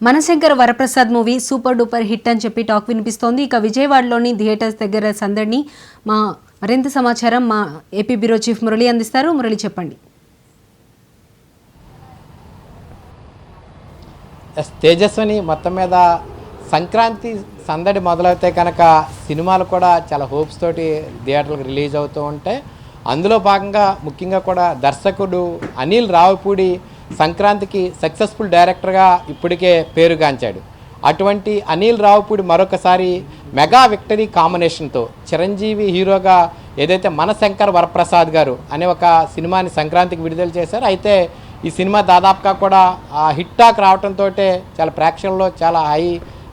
Manashankar Varaprasad movie super duper hit అని చెప్పి talk వినిపిస్తోంది. ఇక విజయవాడలోని థియేటర్స్ దగ్గర సందడిని మా మరింత సమాచారం మా ఏపీ బ్యూరో చీఫ్ మురళి అందిస్తారు. మురళి చెప్పండి. తేజస్విని మొత్తం మీద సంక్రాంతి సందడి మొదలవుతే కనుక సినిమాలు కూడా చాలా హోప్స్ తోటి థియేటర్లకు రిలీజ్ అవుతూ ఉంటాయి. అందులో భాగంగా ముఖ్యంగా కూడా దర్శకుడు అనిల్ రావిపూడి సంక్రాంతికి సక్సెస్ఫుల్ డైరెక్టర్గా ఇప్పటికే పేరుగాంచాడు. అటువంటి అనిల్ రావిపూడి మరొకసారి మెగా విక్టరీ కాంబినేషన్తో చిరంజీవి హీరోగా ఏదైతే మనశంకర్ వరప్రసాద్ గారు అనే ఒక సినిమాని సంక్రాంతికి విడుదల చేశారు. అయితే ఈ సినిమా దాదాపుగా కూడా హిట్ టాక్ రావడంతో చాలా ప్రేక్షకుల్లో చాలా హై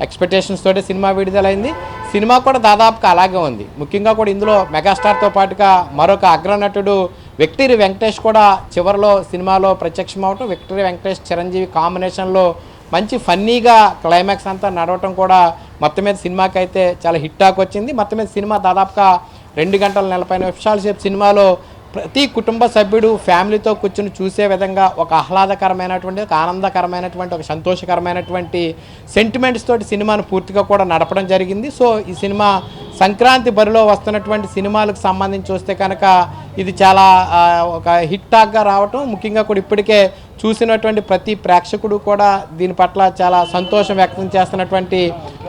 ఎక్స్పెక్టేషన్స్ తోటి సినిమా విడుదలైంది. సినిమా కూడా దాదాపుగా అలాగే ఉంది. ముఖ్యంగా కూడా ఇందులో మెగాస్టార్తో పాటుగా మరొక అగ్రనటుడు విక్టరీ వెంకటేష్ కూడా చివరిలో సినిమాలో ప్రత్యక్షం అవటం, విక్టరీ వెంకటేష్ చిరంజీవి కాంబినేషన్లో మంచి ఫన్నీగా క్లైమాక్స్ అంతా నడవటం కూడా మొత్తం మీద సినిమాకి అయితే చాలా హిట్ టాక్ వచ్చింది. మొత్తం మీద సినిమా దాదాపుగా 2 గంటల 40 నిమిషాల సేపు సినిమాలో ప్రతి కుటుంబ సభ్యుడు ఫ్యామిలీతో కూర్చుని చూసే విధంగా ఒక ఆహ్లాదకరమైనటువంటి ఒక ఆనందకరమైనటువంటి ఒక సంతోషకరమైనటువంటి సెంటిమెంట్స్ తోటి సినిమాను పూర్తిగా కూడా నడపడం జరిగింది. సో ఈ సినిమా సంక్రాంతి బరిలో వస్తున్నటువంటి సినిమాలకు సంబంధించి చూస్తే కనుక ఇది చాలా ఒక హిట్ టాక్గా రావటం, ముఖ్యంగా కూడా ఇప్పటికే చూసినటువంటి ప్రతి ప్రేక్షకుడు కూడా దీని పట్ల చాలా సంతోషం వ్యక్తం చేస్తున్నటువంటి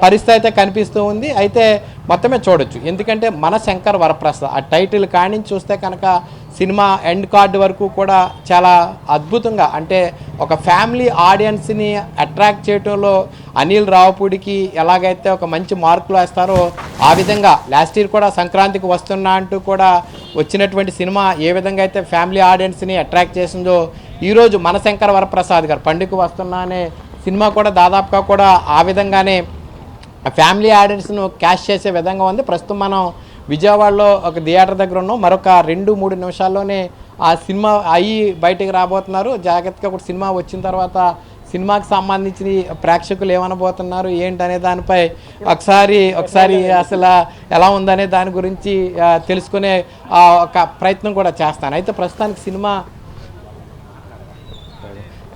పరిస్థితి అయితే కనిపిస్తూ ఉంది. అయితే మొత్తమే చూడొచ్చు, ఎందుకంటే మనశంకర్ వరప్రసాద్ ఆ టైటిల్ కానించి చూస్తే కనుక సినిమా ఎండ్ కార్డు వరకు కూడా చాలా అద్భుతంగా, అంటే ఒక ఫ్యామిలీ ఆడియన్స్ని అట్రాక్ట్ చేయడంలో అనిల్ రావిపూడికి ఎలాగైతే ఒక మంచి మార్కులు వేస్తారో ఆ విధంగా లాస్ట్ ఇయర్ కూడా సంక్రాంతికి వస్తున్నా అంటూ కూడా వచ్చినటువంటి సినిమా ఏ విధంగా అయితే ఫ్యామిలీ ఆడియన్స్ని అట్రాక్ట్ చేసిందో ఈరోజు మనశంకర్ వరప్రసాద్ గారు పండుగ వస్తున్నా అనే సినిమా కూడా దాదాపుగా కూడా ఆ విధంగానే ఫ్యామిలీ ఆడియన్స్ను క్యాష్ చేసే విధంగా ఉంది. ప్రస్తుతం మనం విజయవాడలో ఒక థియేటర్ దగ్గర ఉన్నాం. మరొక 2-3 నిమిషాల్లోనే ఆ సినిమా అయ్యి బయటకు రాబోతున్నారు. జాగ్రత్తగా కూడా సినిమా వచ్చిన తర్వాత సినిమాకి సంబంధించి ప్రేక్షకులు ఏమనబోతున్నారు ఏంటనే దానిపై ఒకసారి అసలు ఎలా ఉందనే దాని గురించి తెలుసుకునే ఒక ప్రయత్నం కూడా చేస్తాను. అయితే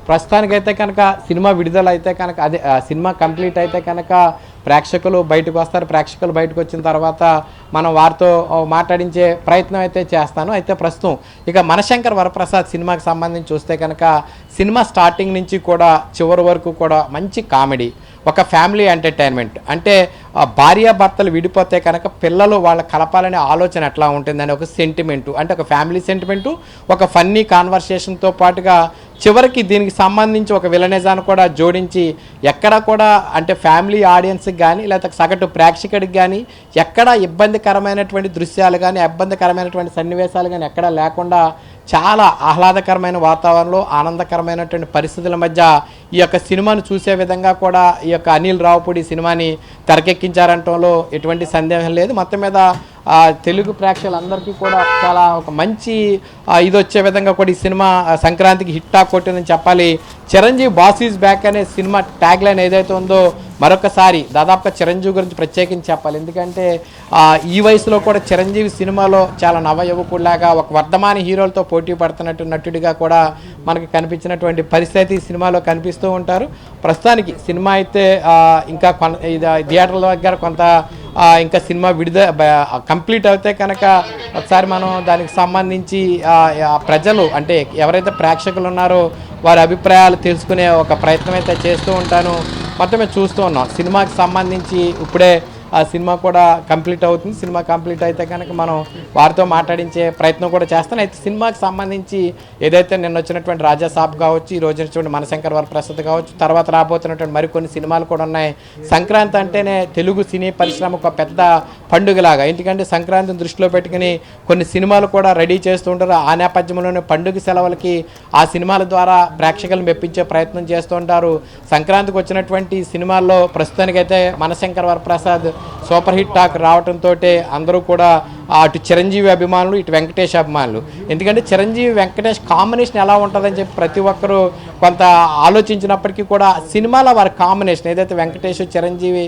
ప్రస్తుతానికైతే కనుక సినిమా విడుదల అయితే కనుక అదే సినిమా కంప్లీట్ అయితే కనుక ప్రేక్షకులు బయటకు వస్తారు. ప్రేక్షకులు బయటకు వచ్చిన తర్వాత మనం వారితో మాట్లాడించే ప్రయత్నం అయితే చేస్తాను. అయితే ప్రస్తుతం ఇక మనశంకర్ వరప్రసాద్ సినిమాకి సంబంధించి చూస్తే కనుక సినిమా స్టార్టింగ్ నుంచి కూడా చివరి వరకు కూడా మంచి కామెడీ, ఒక ఫ్యామిలీ ఎంటర్టైన్మెంట్, అంటే భార్యాభర్తలు విడిపోతే కనుక పిల్లలు వాళ్ళ కలపాలనే ఆలోచన ఎట్లా ఉంటుందని ఒక సెంటిమెంటు, అంటే ఒక ఫ్యామిలీ సెంటిమెంటు, ఒక ఫన్నీ కాన్వర్సేషన్తో పాటుగా చివరికి దీనికి సంబంధించి ఒక విలనిజాన్ని కూడా జోడించి ఎక్కడ కూడా అంటే ఫ్యామిలీ ఆడియన్స్కి కానీ లేకపోతే సగటు ప్రేక్షకుడికి కానీ ఎక్కడ ఇబ్బందికరమైనటువంటి దృశ్యాలు కానీ ఇబ్బందికరమైనటువంటి సన్నివేశాలు కానీ ఎక్కడా లేకుండా చాలా ఆహ్లాదకరమైన వాతావరణంలో ఆనందకరమైనటువంటి పరిస్థితుల మధ్య ఈ యొక్క సినిమాను చూసే విధంగా కూడా ఈ యొక్క అనిల్ రావిపూడి సినిమాని తెరకెక్కించారంటంలో ఎటువంటి సందేహం లేదు. మొత్తం మీద తెలుగు ప్రేక్షకులందరికీ కూడా చాలా ఒక మంచి ఇది వచ్చే విధంగా కూడా ఈ సినిమా సంక్రాంతికి హిట్ టాక్ కొట్టిందని చెప్పాలి. చిరంజీవి బాస్ ఈజ్ బ్యాక్ అనే సినిమా ట్యాగ్ లైన్ ఏదైతే ఉందో మరొకసారి దాదాపుగా చిరంజీవి గురించి ప్రత్యేకించి చెప్పాలి. ఎందుకంటే ఈ వయసులో కూడా చిరంజీవి సినిమాలో చాలా నవ యువకుడిలాగా ఒక వర్ధమాన హీరోలతో పోటీ పడుతున్నట్టు నటుడిగా కూడా మనకి కనిపించినటువంటి పరిస్థితి ఈ సినిమాలో కనిపిస్తూ ఉంటారు. ప్రస్తుతానికి సినిమా అయితే ఇంకా థియేటర్ల దగ్గర కొంత ఇంకా సినిమా కంప్లీట్ అవుతే కనుక ఒకసారి మనం దానికి సంబంధించి ప్రజలు అంటే ఎవరైతే ప్రేక్షకులు ఉన్నారో వారి అభిప్రాయాలు తెలుసుకునే ఒక ప్రయత్నం అయితే చేస్తూ ఉంటాను. మొత్తమే చూస్తూ ఉన్నాం. సినిమాకి సంబంధించి ఇప్పుడే ఆ సినిమా కూడా కంప్లీట్ అవుతుంది. సినిమా కంప్లీట్ అయితే కనుక మనం వారితో మాట్లాడించే ప్రయత్నం కూడా చేస్తాను. అయితే సినిమాకి సంబంధించి ఏదైతే నిన్న వచ్చినటువంటి రాజా సాబ్ కావచ్చు, ఈ రోజు వచ్చినటువంటి మనశంకర్ వరప్రసాద్ కావచ్చు, తర్వాత రాబోతున్నటువంటి మరికొన్ని సినిమాలు కూడా ఉన్నాయి. సంక్రాంతి అంటేనే తెలుగు సినీ పరిశ్రమ ఒక పెద్ద పండుగలాగా, ఎందుకంటే సంక్రాంతిని దృష్టిలో పెట్టుకుని కొన్ని సినిమాలు కూడా రెడీ చేస్తూ ఉంటారు. ఆ నేపథ్యంలోనే పండుగ సెలవులకి ఆ సినిమాల ద్వారా ప్రేక్షకులను మెప్పించే ప్రయత్నం చేస్తూ ఉంటారు. సంక్రాంతికి వచ్చినటువంటి సినిమాల్లో ప్రస్తుతానికైతే Manashankar Varaprasad super hit talk రావడంతో అందరూ కూడా అటు చిరంజీవి అభిమానులు ఇటు వెంకటేష్ అభిమానులు, ఎందుకంటే చిరంజీవి వెంకటేష్ కాంబినేషన్ ఎలా ఉంటుందని చెప్పి ప్రతి ఒక్కరూ కొంత ఆలోచించినప్పటికీ కూడా సినిమాలో వారి కాంబినేషన్ ఏదైతే వెంకటేష్ చిరంజీవి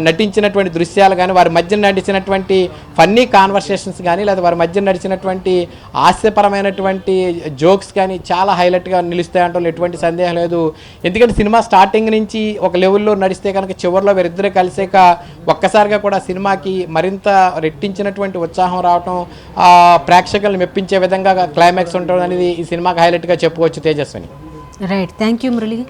నటించినటువంటి దృశ్యాలు కానీ, వారి మధ్య నడిచినటువంటి ఫన్నీ కాన్వర్సేషన్స్ కానీ, లేదా వారి మధ్య నడిచినటువంటి హాస్యపరమైనటువంటి జోక్స్ కానీ చాలా హైలైట్గా నిలుస్తాయంటే ఎటువంటి సందేహం లేదు. ఎందుకంటే సినిమా స్టార్టింగ్ నుంచి ఒక లెవెల్లో నడిస్తే కనుక చివరిలో వీరిద్దరూ కలిసాక ఒక్కసారిగా కూడా సినిమాకి మరింత రెట్టించినటువంటి ఉత్సాహం రావటం, ప్రేక్షకులను మెప్పించే విధంగా క్లైమాక్స్ ఉంటుంది అనేది ఈ సినిమాకి హైలైట్గా చెప్పుకోవచ్చు Tejaswini. Right, thank you Murali.